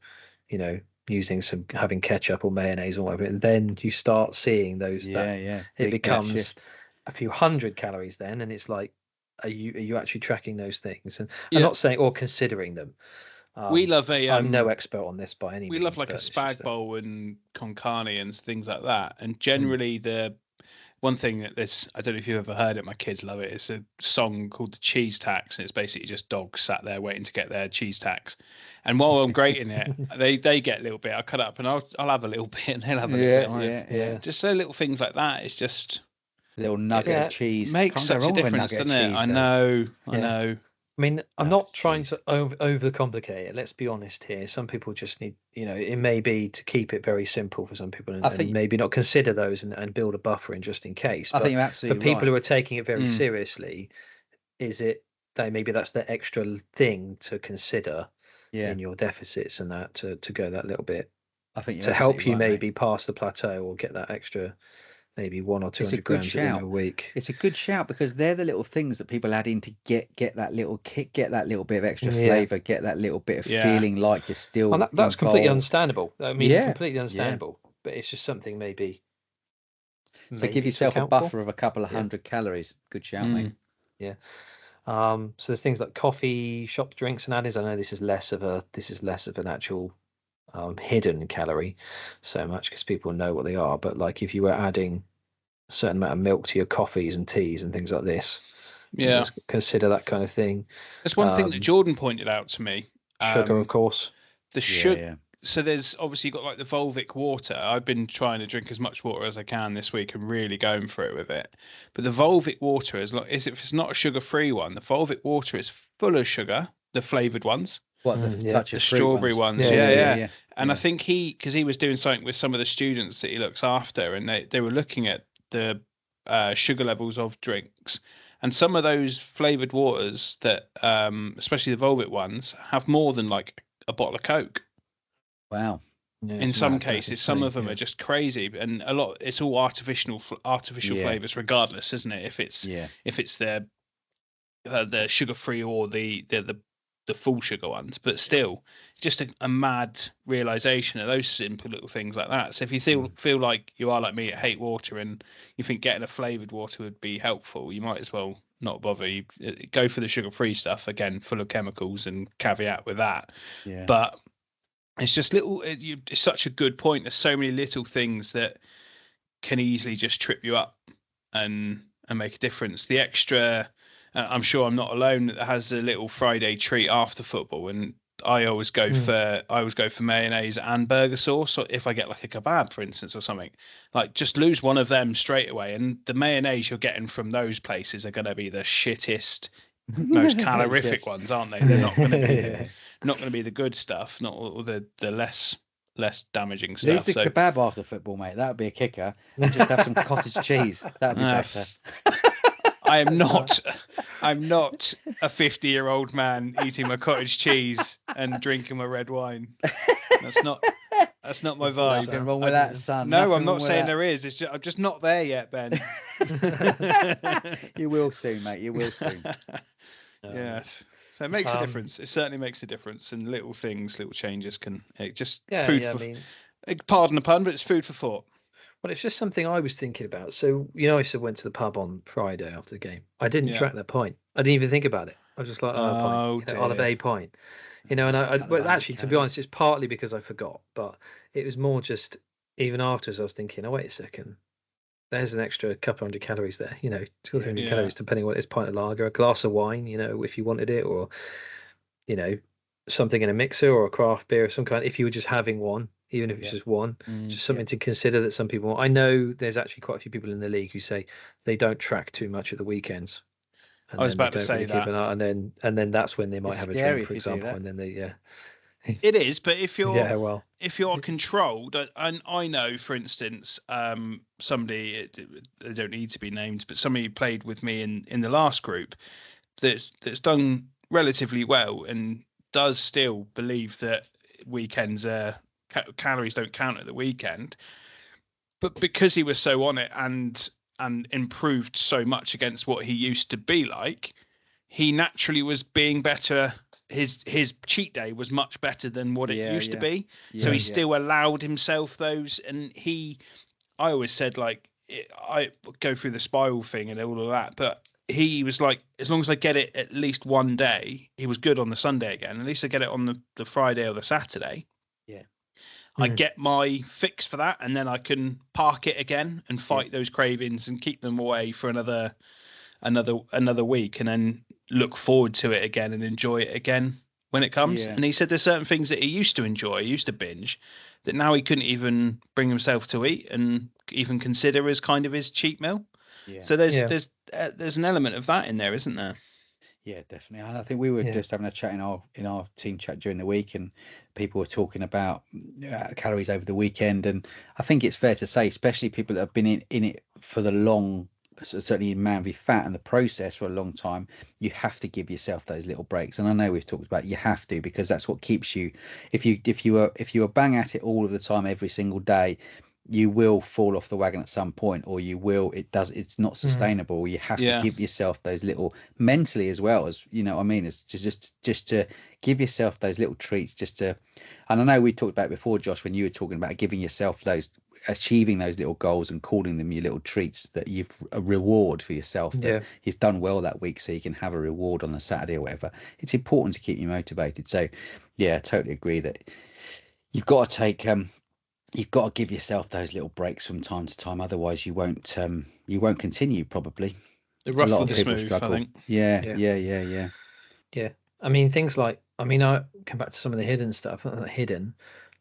using having ketchup or mayonnaise or whatever, and then you start seeing those. It becomes a few hundred calories then, and it's like, are you actually tracking those things? And I'm not saying or considering them. We love I'm no expert on this by any means. We love like a spag bowl and con carne and things like that. And generally, the one thing that I don't know if you've ever heard it. My kids love it. It's a song called the Cheese Tax, and it's basically just dogs sat there waiting to get their cheese tax. And while I'm grating it, they get a little bit. I cut up and I'll have a little bit, and they'll have a little bit. Just so little things like that. It's just little nugget of cheese makes such a difference, doesn't it? I know. I mean, I'm not trying to overcomplicate it. Let's be honest here. Some people just need, it may be to keep it very simple for some people, and maybe not consider those and build a buffer in just in case. I think you're absolutely for people who are taking it very seriously, maybe that's the extra thing to consider in your deficits and that to go that little bit. I think to help you maybe pass the plateau or get that extra. Maybe 100 or 200 grams in a week. It's a good shout because they're the little things that people add in to get that little kick, get that little bit of extra flavour, get that little bit of feeling like you're still. And that's completely understandable. I mean, completely understandable. But it's just something maybe. So give yourself a buffer of a couple of hundred calories. Good shout, mate. Yeah. So there's things like coffee, shop drinks, and additives. I know this is less of an actual. Hidden calorie so much because people know what they are, but like if you were adding a certain amount of milk to your coffees and teas and things like this, consider that kind of thing. There's one thing that Jordan pointed out to me. Sugar, of course. The sugar. So there's obviously got like the Volvic water. I've been trying to drink as much water as I can this week and really going for it with it. But the Volvic water if it's not a sugar-free one, the Volvic water is full of sugar, the flavored ones. What the strawberry ones? Yeah. And I think because he was doing something with some of the students that he looks after, and they were looking at the sugar levels of drinks, and some of those flavored waters that, especially the Volvic ones, have more than like a bottle of Coke. Wow. Yeah, in some cases, some of them are just crazy, and a lot. It's all artificial flavors, regardless, isn't it? If it's the sugar-free or the full sugar ones, but still just a mad realization of those simple little things like that. So if you feel like you are like me, hate water, and you think getting a flavored water would be helpful, you might as well not bother. You go for the sugar-free stuff, again full of chemicals, and caveat with that. But it's just it's such a good point. There's so many little things that can easily just trip you up and make a difference. The extra I'm sure I'm not alone that has a little Friday treat after football, and I always go for mayonnaise and burger sauce. Or if I get like a kebab, for instance, or something, like just lose one of them straight away. And the mayonnaise you're getting from those places are going to be the shittest, most calorific ones, aren't they? They're not going to be the good stuff, not all the less damaging stuff. Use the kebab after football, mate. That would be a kicker. And just have some cottage cheese. That'd be better. I'm not a 50-year-old man eating my cottage cheese and drinking my red wine. That's not my vibe. Nothing wrong with that, son. No, I'm not saying there is. I'm just not there yet, Ben. You will soon, mate. You will soon. Yes. So it makes a difference. It certainly makes a difference. And little changes can pardon the pun, but it's food for thought. Well, it's just something I was thinking about. So, I went to the pub on Friday after the game. I didn't track that pint. I didn't even think about it. I was just like, I'll have a pint. And actually, to be honest, it's partly because I forgot. But it was more just, even afterwards, I was thinking, wait a second. There's an extra couple hundred calories there, 200 calories, depending on what it is, pint of lager, a glass of wine, if you wanted it, or, something in a mixer or a craft beer of some kind, if you were just having one. Even if it's just one, just something to consider that some people. I know there's actually quite a few people in the league who say they don't track too much at the weekends. I was about to say that, and then that's when they might have a drink, for example, and then they It is, but if you're if you're controlled, and I know, for instance, somebody, they don't need to be named, but somebody who played with me in the last group that's done relatively well and does still believe that weekends are. Calories don't count at the weekend, but because he was so on it and improved so much against what he used to be like, he naturally was being better. His cheat day was much better than what it used to be. So he still allowed himself those, and I always said, like, I go through the spiral thing and all of that, but he was like, as long as I get it at least one day, he was good on the Sunday again. At least I get it on the Friday or the Saturday. Yeah. I get my fix for that, and then I can park it again and fight those cravings and keep them away for another week, and then look forward to it again and enjoy it again when it comes. And he said there's certain things that he used to enjoy, he used to binge, that now he couldn't even bring himself to eat and even consider as kind of his cheat meal. So there's an element of that in there, isn't there? Yeah, definitely. And I think we were just having a chat in our team chat during the week, and people were talking about calories over the weekend. And I think it's fair to say, especially people that have been in it for the long, certainly in Man v Fat and the process for a long time, you have to give yourself those little breaks. And I know we've talked about you have to, because that's what keeps you. If you are bang at it all of the time, every single day, you will fall off the wagon at some point, or it's not sustainable. You have to give yourself those little, mentally as well, as it's just to give yourself those little treats, and I know we talked about it before, Josh, when you were talking about giving yourself achieving those little goals and calling them your little treats, that you've a reward for yourself, that you've done well that week, so you can have a reward on the Saturday or whatever. It's important to keep you motivated. So I totally agree that you've got to take you've got to give yourself those little breaks from time to time, otherwise you won't continue, probably. A lot of people struggle. I think. Yeah. I mean, things like, I come back to some of the hidden stuff.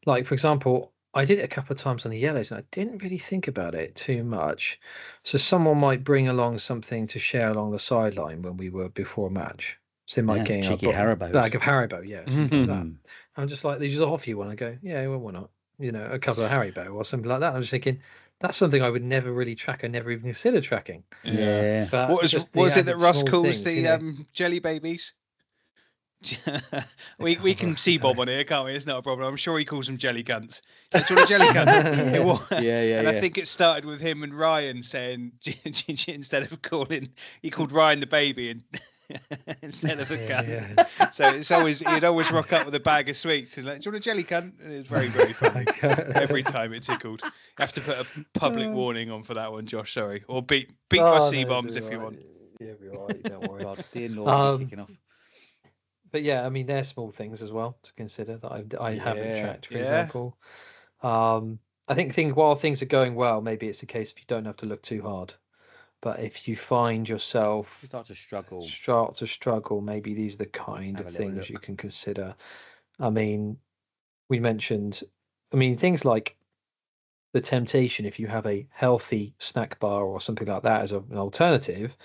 Like, for example, I did it a couple of times on the yellows, and I didn't really think about it too much. So someone might bring along something to share along the sideline when we were before a match. So they might get a bag of Haribo, something like that. I'm just like, they just offer you one. I go, well, why not? A couple of Haribo or something like that. I'm just thinking, that's something I would never really track. I never even consider tracking. Yeah. But what was it that Russ calls the jelly babies? we can see Bob on here, can't we? It's not a problem. I'm sure he calls them jelly cunts. So it's all a jelly cunt. And I think it started with him and Ryan saying, instead of he called Ryan the baby and instead of a cunt. So it's always, he'd always rock up with a bag of sweets and like, do you want a jelly cunt? And it was very, very funny. Every time it tickled. You have to put a public warning on for that one, Josh. Sorry, or beat my C-bombs if you want. Yeah, be all right. Don't worry. The in-laws be kicking off. But they're small things as well to consider that I haven't tracked, for example. I think while things are going well, maybe it's a case if you don't have to look too hard. But if you find yourself start to struggle, maybe these are the kind of things you can consider. I mean, we mentioned, things like the temptation, if you have a healthy snack bar or something like that as an alternative,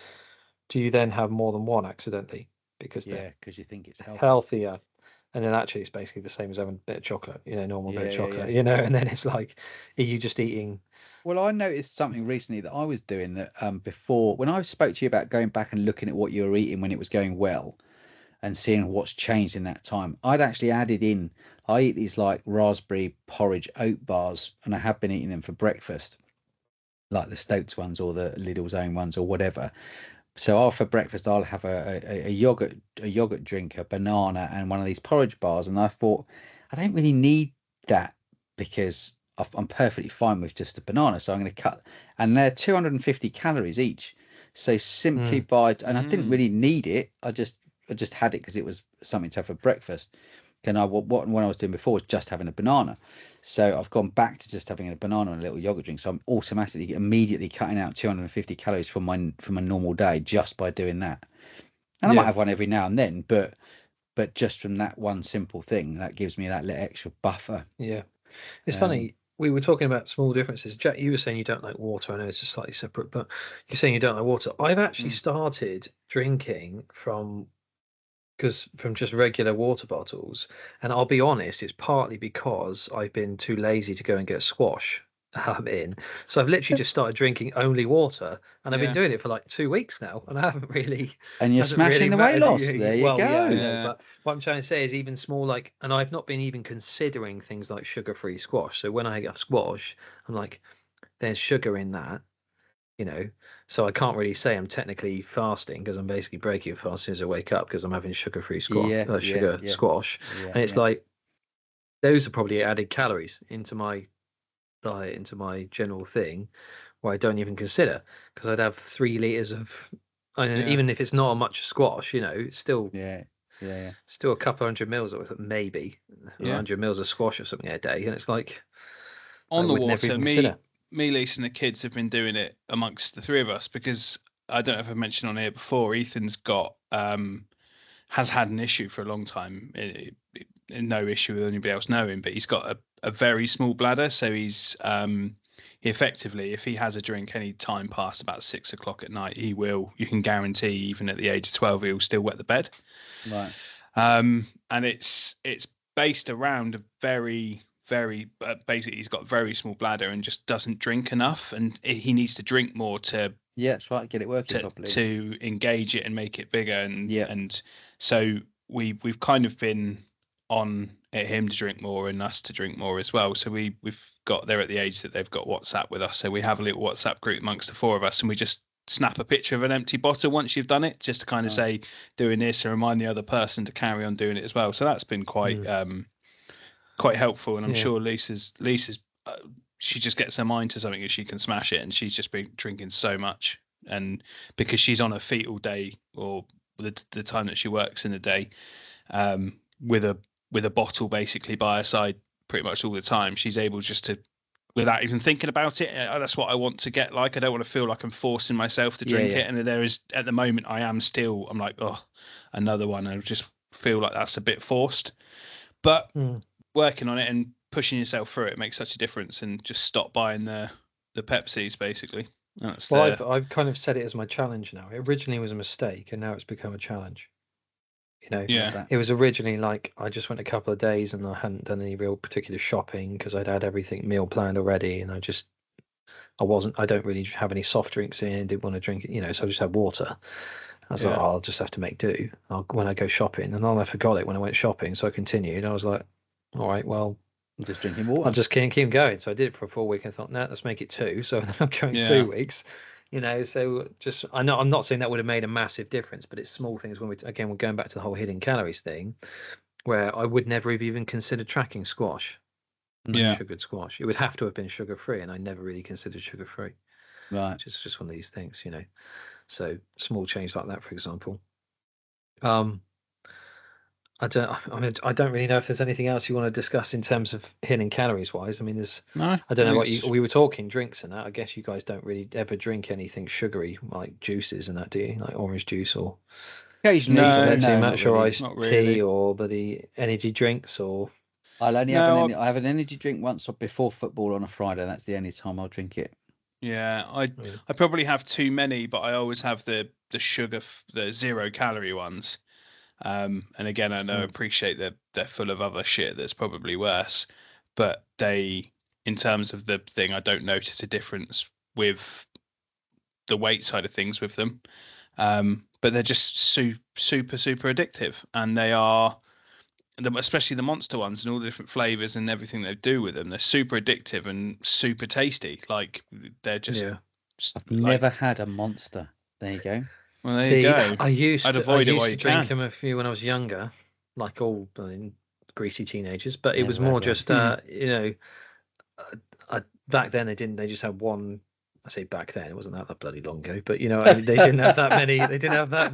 do you then have more than one accidentally because they're because you think it's healthy. healthier? And then actually it's basically the same as having a bit of chocolate, normal bit of chocolate, and then it's like, are you just eating? Well, I noticed something recently that I was doing that before, when I spoke to you about going back and looking at what you were eating when it was going well and seeing what's changed in that time, I'd actually added in, I eat these like raspberry porridge oat bars, and I have been eating them for breakfast, like the Stokes ones or the Lidl's own ones or whatever. So for breakfast, I'll have a yogurt drink, a banana, and one of these porridge bars. And I thought, I don't really need that because I'm perfectly fine with just a banana. So I'm going to cut, and they're 250 calories each. So simply and I didn't really need it. I just had it because it was something to have for breakfast. And what I was doing before was just having a banana. So I've gone back to just having a banana and a little yogurt drink. So I'm automatically immediately cutting out 250 calories from my normal day just by doing that. And I might have one every now and then, but just from that one simple thing, that gives me that little extra buffer. Yeah, it's funny. We were talking about small differences. Jack, you were saying you don't like water. I know it's just slightly separate, but you're saying you don't like water. I've actually started drinking from just regular water bottles, and I'll be honest, it's partly because I've been too lazy to go and get squash so I've literally just started drinking only water, and I've been doing it for like 2 weeks now, and I haven't really, and you're smashing the weight loss. There you go. I know, but what I'm trying to say is even small, like, and I've not been even considering things like sugar-free squash. So when I get squash, I'm like, there's sugar in that, so I can't really say I'm technically fasting because I'm basically breaking a fast as soon as I wake up because I'm having sugar-free squash. And it's like, those are probably added calories into my diet, into my general thing, where I don't even consider, because I'd have 3 liters of, even if it's not much squash, it's still still a couple 100 mils of maybe 100 mils of squash or something a day, and it's like, on the water, me, Lisa, and the kids have been doing it amongst the three of us, because I don't know if I've mentioned on here before, Ethan's got has had an issue for a long time. No issue with anybody else knowing, but he's got a very small bladder, so he's he effectively, if he has a drink any time past about 6 o'clock at night, you can guarantee, even at the age of 12, he'll still wet the bed. Right. And it's based around a very basically, he's got a very small bladder and just doesn't drink enough, and he needs to drink more to that's right, get it working properly, to engage it and make it bigger, and so we've kind of been on at him to drink more and us to drink more as well. So we've got, they're at the age that they've got WhatsApp with us, so we have a little WhatsApp group amongst the four of us, and we just snap a picture of an empty bottle once you've done it, just to kind of say doing this and remind the other person to carry on doing it as well. So that's been quite helpful, and I'm sure Lisa's she just gets her mind to something and she can smash it, and she's just been drinking so much, and because she's on her feet all day, or the time that she works in the day, with a bottle basically by her side pretty much all the time, she's able just to, without even thinking about it, that's what I want to get like. I don't want to feel like I'm forcing myself to drink it, and there is, at the moment, I'm like, oh, another one. I just feel like that's a bit forced, but working on it and pushing yourself through it makes such a difference, and just stop buying the Pepsis basically. I've kind of set it as my challenge now. It originally was a mistake, and now it's become a challenge. It was originally like I just went a couple of days and I hadn't done any real particular shopping because I'd had everything meal planned already, and I don't really have any soft drinks in, didn't want to drink it, so I just had water. I was like, I'll just have to make do when I go shopping, and then I forgot it when I went shopping, so I continued. I was like, all right, well, I'm just drinking water. I'll just keep going. So I did it for a full week and thought, no, let's make it 2. So I'm going 2 weeks. So just, I'm not saying that would have made a massive difference, but it's small things. When we're going back to the whole hidden calories thing, where I would never have even considered tracking squash, sugared squash. It would have to have been sugar free, and I never really considered sugar free. Right. Just one of these things, So small change like that, for example. I don't really know if there's anything else you want to discuss in terms of hidden calories wise. I don't know what we were talking drinks and that. I guess you guys don't really ever drink anything sugary like juices and that, do you? Like orange juice or Occasionally, No, Isn't there too no, not much, or really. iced Not tea, really. or the energy drinks, or I'll only No, I have an energy drink once before football on a Friday. That's the only time I'll drink it. Yeah, Yeah. I probably have too many, but I always have the sugar, the 0 calorie ones. And again, I know, appreciate that they're full of other shit that's probably worse, but in terms of the thing, I don't notice a difference with the weight side of things with them. But they're just super addictive, and they are, especially the monster ones and all the different flavors and everything they do with them. They're super addictive and super tasty. Like they're just yeah. I've never had a Monster. There you go. Well, there See, you go. I'd avoid it while you drink can. them a few when I was younger, like all greasy teenagers. But it was Never had more one. just, back then they just had one. I say back then, it wasn't that bloody long ago, but they didn't have that many. They didn't have that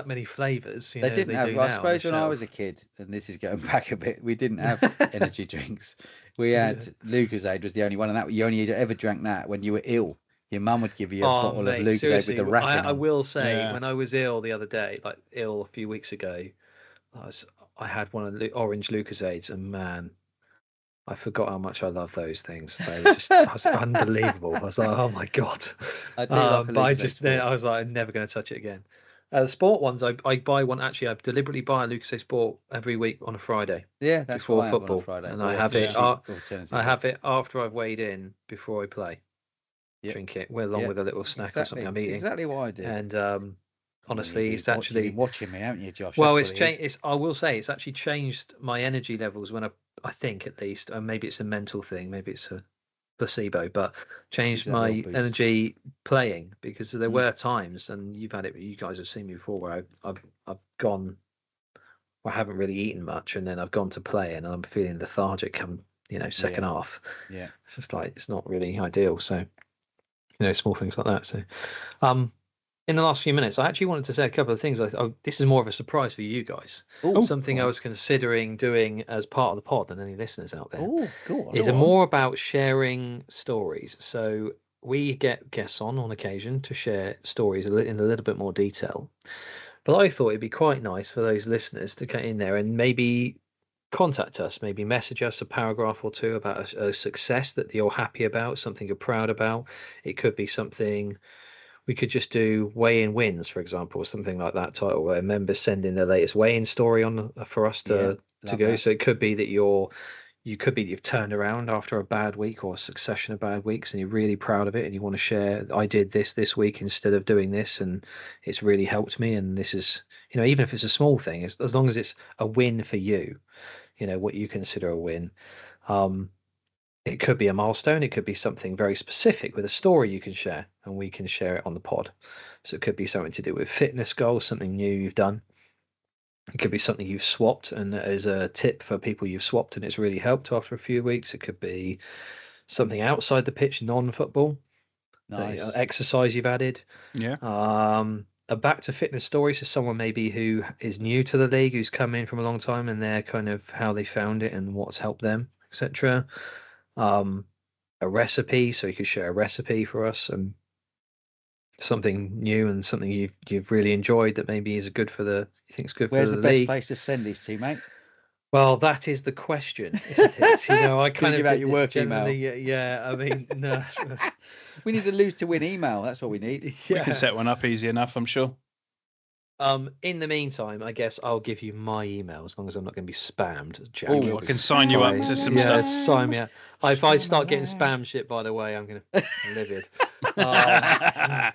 many flavors. They didn't they have. do I now on suppose the when I was a shelf. kid, and this is going back a bit, we didn't have energy drinks. We had Lucozade was the only one, and that you only ever drank that when you were ill. Your mum would give you a Oh, bottle of mate, Lucozade seriously, with the wrapping I on. will say, Yeah. when I was ill the other day, like ill a few weeks ago, I had one of the orange Lucozades, and man, I forgot how much I love those things. They were just I was unbelievable. I was like, oh my god. I do like a But I Lucozade just then Sport. I was like, I'm never going to touch it again. The sport ones, I buy one. Actually, I deliberately buy a Lucozade Sport every week on a Friday Yeah, that's before what I have on a football, Friday. and Or I have it. Yeah. I have it after I've weighed in before I play. Yep. Drink it along Yep. with a little snack or something I'm It's eating. exactly what I do. And honestly, it's You've actually been watching me, haven't you, Josh? well, That's it's what it is. changed. I will say it's actually changed my energy levels when I think at least, and maybe it's a mental thing, maybe it's a placebo, but changed Gives that little my boost. energy playing, because there were times, and you've had it, you guys have seen me before, where I've gone, I haven't really eaten much, and then I've gone to play, and I'm feeling lethargic come second half. Yeah. It's just like it's not really ideal. So small things like that. So in the last few minutes, I actually wanted to say a couple of things. This is more of a surprise for you guys. Something I was considering doing as part of the pod, and any listeners out there, is more about sharing stories. So we get guests on occasion to share stories in a little bit more detail. But I thought it'd be quite nice for those listeners to get in there and maybe contact us, maybe message us a paragraph or two about a success that you're happy about, something you're proud about. It could be something. We could just do weigh-in wins, for example, or something like that title, where members send in their latest weigh-in story on for us to go. That. So it could be that you've turned around after a bad week or a succession of bad weeks, and you're really proud of it, and you want to share, I did this week instead of doing this, and it's really helped me. And this is, even if it's a small thing, as long as it's a win for you, what you consider a win. It could be a milestone. It could be something very specific with a story you can share, and we can share it on the pod. So it could be something to do with fitness goals, something new you've done. It could be something you've swapped, and as a tip for people you've swapped and it's really helped after a few weeks. It could be something outside the pitch, non-football, Nice. exercise you've added. Yeah. A back to fitness story, so someone maybe who is new to the league, who's come in from a long time, and they're kind of how they found it and what's helped them, etc. A recipe, so you could share a recipe for us, and something new and something you've really enjoyed that maybe is good for you think's good Where's for the the best league. place to send these to, mate? Well, that is the question, isn't it? I kind of give out your work email. Yeah, I mean, no. We need a lose to win email. That's what we need. We can set one up easy enough, I'm sure. In the meantime, I guess I'll give you my email, as long as I'm not going to be spammed. Jack. Oh, I can sign you up to some stuff. Sign me up. If I start getting spam shit, by the way, I'm going to be livid.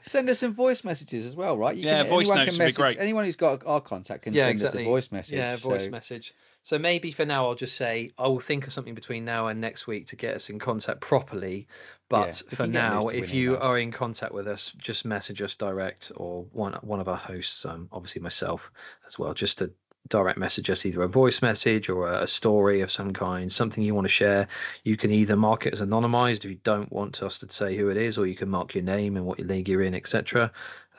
Send us some voice messages as well, right? Voice notes would be great. Anyone who's got our contact can send us a voice message. Yeah, voice message. So maybe for now, I'll just say I will think of something between now and next week to get us in contact properly. But for now, if you are in contact with us, just message us direct, or one of our hosts, obviously myself as well, just to direct message us, either a voice message or a story of some kind, something you want to share. You can either mark it as anonymized if you don't want us to say who it is, or you can mark your name and what your league you're in, etc.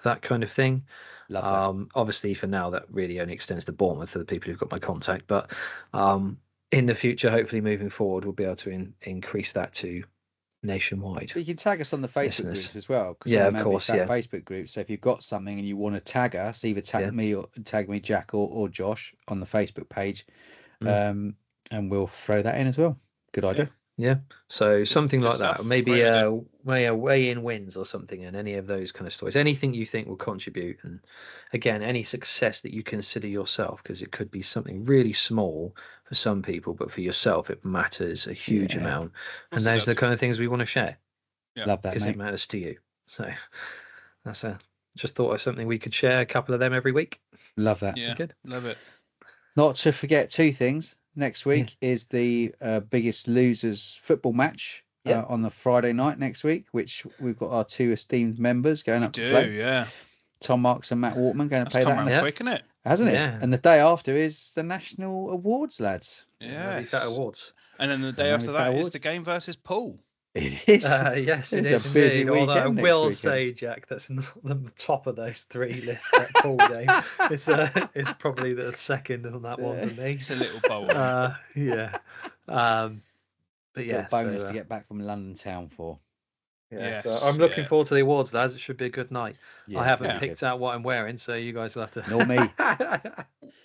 That kind of thing. Obviously for now that really only extends to Bournemouth, for the people who've got my contact, but in the future, hopefully moving forward, we'll be able to increase that to nationwide. But you can tag us on the Facebook Listeners. groups as well. Because Yeah, I'm of a member course, that yeah. Facebook group. So if you've got something and you want to tag us, either tag Yeah. me or tag me, Jack or Josh on the Facebook page, Mm. and we'll throw that in as well. Good idea. Yeah. So something Good like stuff. that. Maybe Great idea. a weigh-in wins or something, and any of those kind of stories. Anything you think will contribute, and again, any success that you consider yourself, because it could be something really small for some people, but for yourself it matters a huge Yeah. amount. course And it those are the does. kind of things we want to share Yeah. Love that, because mate. it matters to you. So that's just thought of something we could share, a couple of them every week. Love that. Yeah. Good. Love it. Not to forget two things. Next week is the Biggest Losers football match on the Friday night next week, which we've got our two esteemed members going up to play. Yeah. Tom Marks and Matt Waltman going to play Come that. round quick, isn't it? Hasn't it? Yeah. And the day after is the National Awards, lads. Yeah. Awards. And then the day Maybe after Fat that is Awards. the game versus Paul. It is. Yes, it It's is a busy indeed. Although I weekend next will weekend. say, Jack, that's not the top of those three lists. That Paul game, it's probably the second on that one for me. It's a little bowl. Yeah. But yeah, Got a bonus so, to get back from London town for. yeah. Yes, So I'm looking yeah. forward to the awards, lads. It should be a good night. Yeah, I haven't yeah. picked out what I'm wearing, so you guys will have to. Nor me.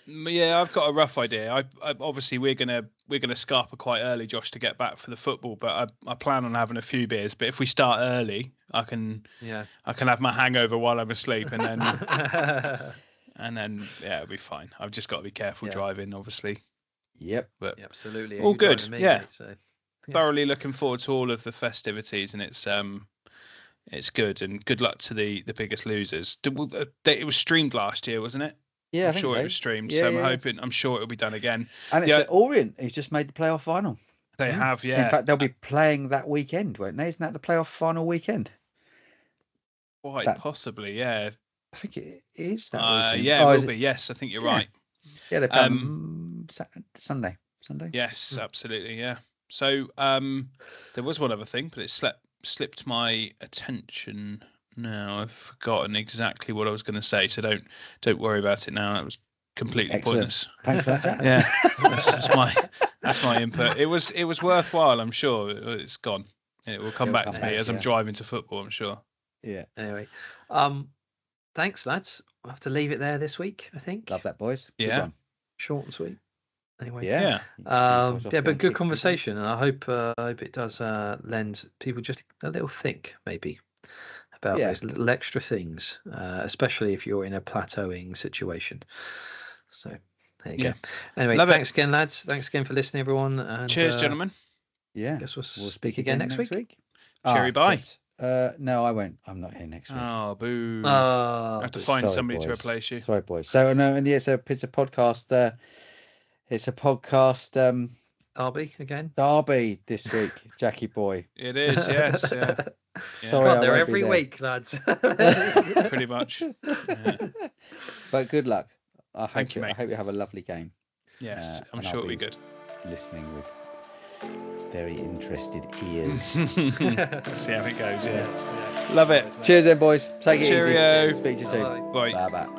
Yeah, I've got a rough idea. I obviously we're gonna scarper quite early, Josh, to get back for the football. But I plan on having a few beers. But if we start early, I can have my hangover while I'm asleep, and then it'll be fine. I've just got to be careful driving, obviously. Yep. But absolutely. all You're driving good. me, Yeah. mate, so. Thoroughly looking forward to all of the festivities, and it's good. And good luck to the Biggest Losers. It was streamed last year, wasn't it? Yeah, I'm I think sure so. it was streamed. Yeah, so yeah. I'm sure it'll be done again. And it's at Orient, who's just made the playoff final. They have, yeah. In fact, they'll be playing that weekend, won't they? Isn't that the playoff final weekend? Quite possibly, yeah. I think it is that weekend. Yeah, it will be. Yes, I think you're right. Yeah, they play Sunday. Yes, absolutely, yeah. So there was one other thing, but it slipped my attention now. I've forgotten exactly what I was going to say, so don't worry about it now. That was completely pointless. Thanks for that, Jack. Yeah, that's my input. It was worthwhile, I'm sure. It's gone. It will come back to me as I'm driving to football, I'm sure. Yeah. Anyway, thanks, lads. I'll have to leave it there this week, I think. Love that, boys. Yeah. Short and sweet. Anyway. Yeah. But good conversation, and I hope it does lend people just a little think, maybe, about those little extra things, especially if you're in a plateauing situation. So there you go. Anyway, thanks again, lads. Thanks again for listening, everyone. And, cheers, gentlemen. Yeah. Guess we'll speak again next week. Cherry bye. No, I won't. I'm not here next week. Oh, boo. I have to find somebody to replace you. Sorry, boys. So, no, and it's a podcast. It's a podcast. Derby again. Derby this week, Jackie boy. It is, yes. Yeah. Sorry, they're every week, lads. Pretty much. Yeah. But good luck. I hope you have a lovely game. Yes, I'm sure it'll be good. Listening with very interested ears. See how it goes. Yeah. Love it. Cheers, then, boys. Take it easy. Cheerio. Speak to you soon. Bye. Bye.